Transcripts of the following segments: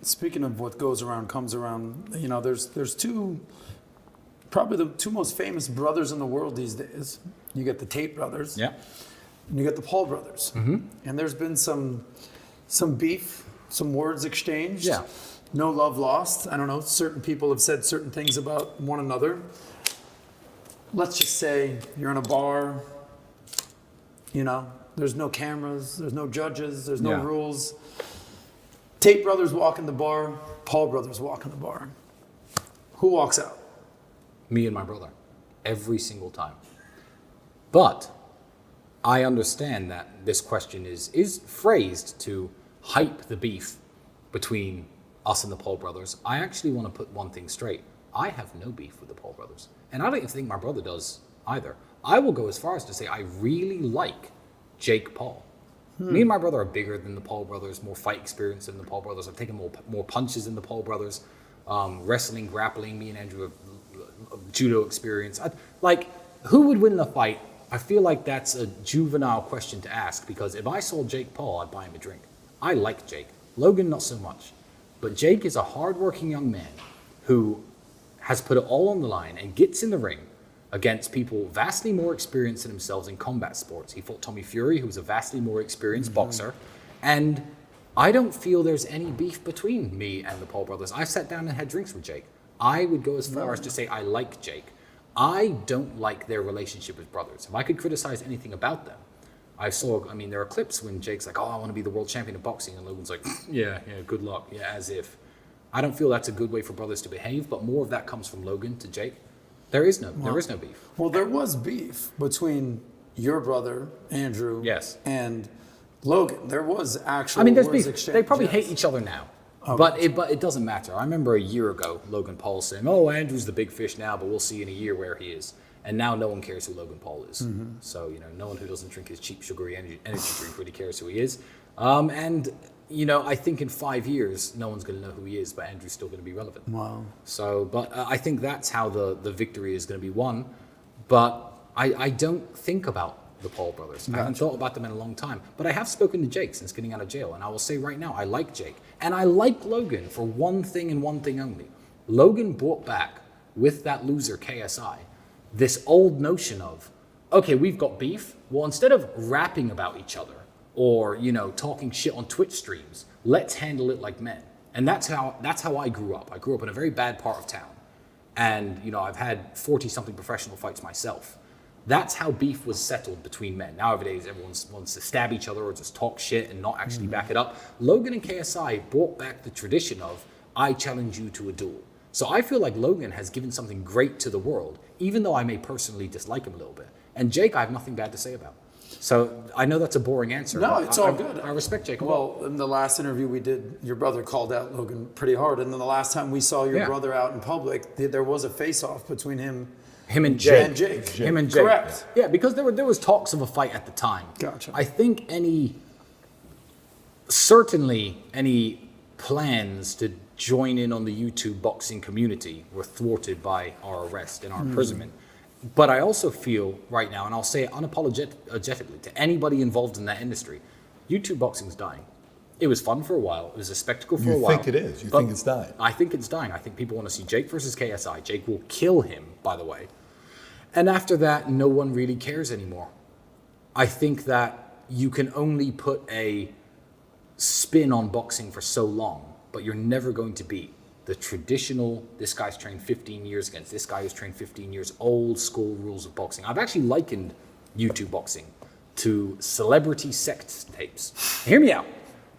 speaking of what goes around comes around, you know, there's probably the two most famous brothers in the world these days. You get the Tate brothers. Yeah. And you get the Paul brothers. Mm-hmm. And there's been some beef, some words exchanged. Yeah. No love lost. I don't know. Certain people have said certain things about one another. Let's just say you're in a bar, you know, there's no cameras, there's no judges, there's no rules. Tate brothers walk in the bar, Paul brothers walk in the bar. Who walks out? Me and my brother. Every single time. But I understand that this question is phrased to hype the beef between us and the Paul brothers. I actually want to put one thing straight. I have no beef with the Paul brothers. And I don't even think my brother does either. I will go as far as to say I really like Jake Paul. Me and my brother are bigger than the Paul brothers, more fight experience than the Paul brothers. I've taken more punches than the Paul brothers. Wrestling, grappling, me and Andrew have judo experience. Who would win the fight? I feel like that's a juvenile question to ask, because if I saw Jake Paul, I'd buy him a drink. I like Jake. Logan, not so much. But Jake is a hardworking young man who has put it all on the line and gets in the ring against people vastly more experienced than themselves in combat sports. He fought Tommy Fury, who was a vastly more experienced boxer. And I don't feel there's any beef between me and the Paul brothers. I've sat down and had drinks with Jake. I would go as far as to say I like Jake. I don't like their relationship as brothers. If I could criticize anything about them, there are clips when Jake's like, oh, I want to be the world champion of boxing. And Logan's like, yeah, good luck. Yeah, as if. I don't feel that's a good way for brothers to behave, but more of that comes from Logan to Jake. There is no beef. Well, there was beef between your brother, Andrew, and Logan. There was actually there's words beef. exchanged. They probably hate each other now. Okay. But it doesn't matter. I remember a year ago, Logan Paul saying, oh, Andrew's the big fish now, but we'll see in a year where he is. And now no one cares who Logan Paul is. Mm-hmm. So, no one who doesn't drink his cheap, sugary energy drink really cares who he is. I think in 5 years, no one's going to know who he is, but Andrew's still going to be relevant. Wow. So, but I think that's how the victory is going to be won. But I don't think about the Paul brothers. Gotcha. I haven't thought about them in a long time. But I have spoken to Jake since getting out of jail. And I will say right now, I like Jake. And I like Logan for one thing and one thing only. Logan brought back, with that loser KSI, this old notion of, okay, we've got beef. Well, instead of rapping about each other or, talking shit on Twitch streams, let's handle it like men. And that's how I grew up. I grew up in a very bad part of town. And, I've had 40-something professional fights myself. That's how beef was settled between men. Nowadays, everyone wants to stab each other or just talk shit and not actually back it up. Logan and KSI brought back the tradition of, I challenge you to a duel. So I feel like Logan has given something great to the world, even though I may personally dislike him a little bit. And Jake, I have nothing bad to say about. So I know that's a boring answer. No, it's all good. I respect Jake a lot. Well, in the last interview we did, your brother called out Logan pretty hard. And then the last time we saw your brother out in public, there was a face-off between him and Jake. Him and Jake. Correct. Yeah, because there was talks of a fight at the time. Gotcha. I think certainly any plans to join in on the YouTube boxing community were thwarted by our arrest and our imprisonment. But I also feel right now, and I'll say it unapologetically to anybody involved in that industry, YouTube boxing's dying. It was fun for a while. It was a spectacle for a while. You think it is? You think it's dying? I think it's dying. I think people want to see Jake versus KSI. Jake will kill him, by the way. And after that, no one really cares anymore. I think that you can only put a spin on boxing for so long, but you're never going to beat the traditional, this guy's trained 15 years against this guy who's trained 15 years, old school rules of boxing. I've actually likened YouTube boxing to celebrity sex tapes. Hear me out.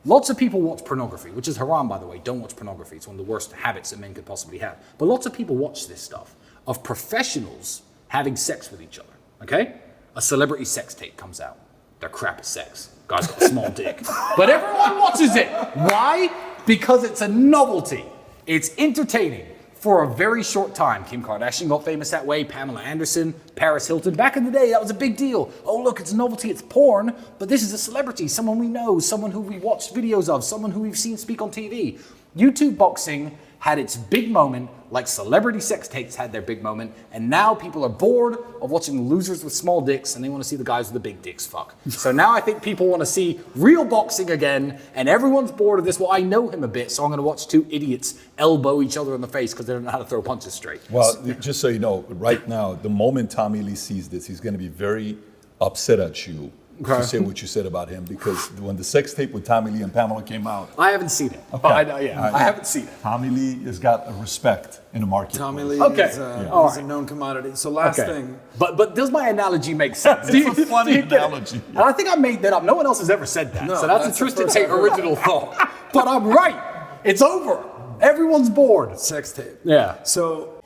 Lots of people watch pornography, which is haram, by the way. Don't watch pornography. It's one of the worst habits that men could possibly have. But lots of people watch this stuff of professionals having sex with each other, okay? A celebrity sex tape comes out. They're crap at sex. Guy's got a small dick. But everyone watches it. Why? Because it's a novelty. It's entertaining for a very short time. Kim Kardashian got famous that way. Pamela Anderson, Paris Hilton. Back in the day, that was a big deal. Oh, look, it's a novelty. It's porn. But this is a celebrity, someone we know, someone who we watched videos of, someone who we've seen speak on TV. YouTube boxing had its big moment, like celebrity sex tapes had their big moment, and now people are bored of watching losers with small dicks and they want to see the guys with the big dicks fuck. So now I think people want to see real boxing again, and everyone's bored of this. Well, I know him a bit, so I'm going to watch two idiots elbow each other in the face because they don't know how to throw punches straight. Well, just so you know, right now, the moment Tommy Lee sees this, he's going to be very upset at you. Okay. To say what you said about him, because when the sex tape with Tommy Lee and Pamela came out, I haven't seen it. Okay. But I know, yeah, Right. I haven't seen it. Tommy Lee has got a respect in the market. Tommy Lee Okay. is All he's a right. known commodity. So last thing, But does my analogy make sense? It's a funny do you get it? analogy. And I think I made that up. No one else has ever said that. No, So that's a that's the Tristan first Tate I've heard. original thought. But I'm right. It's over. Everyone's bored. sex tape. Yeah. So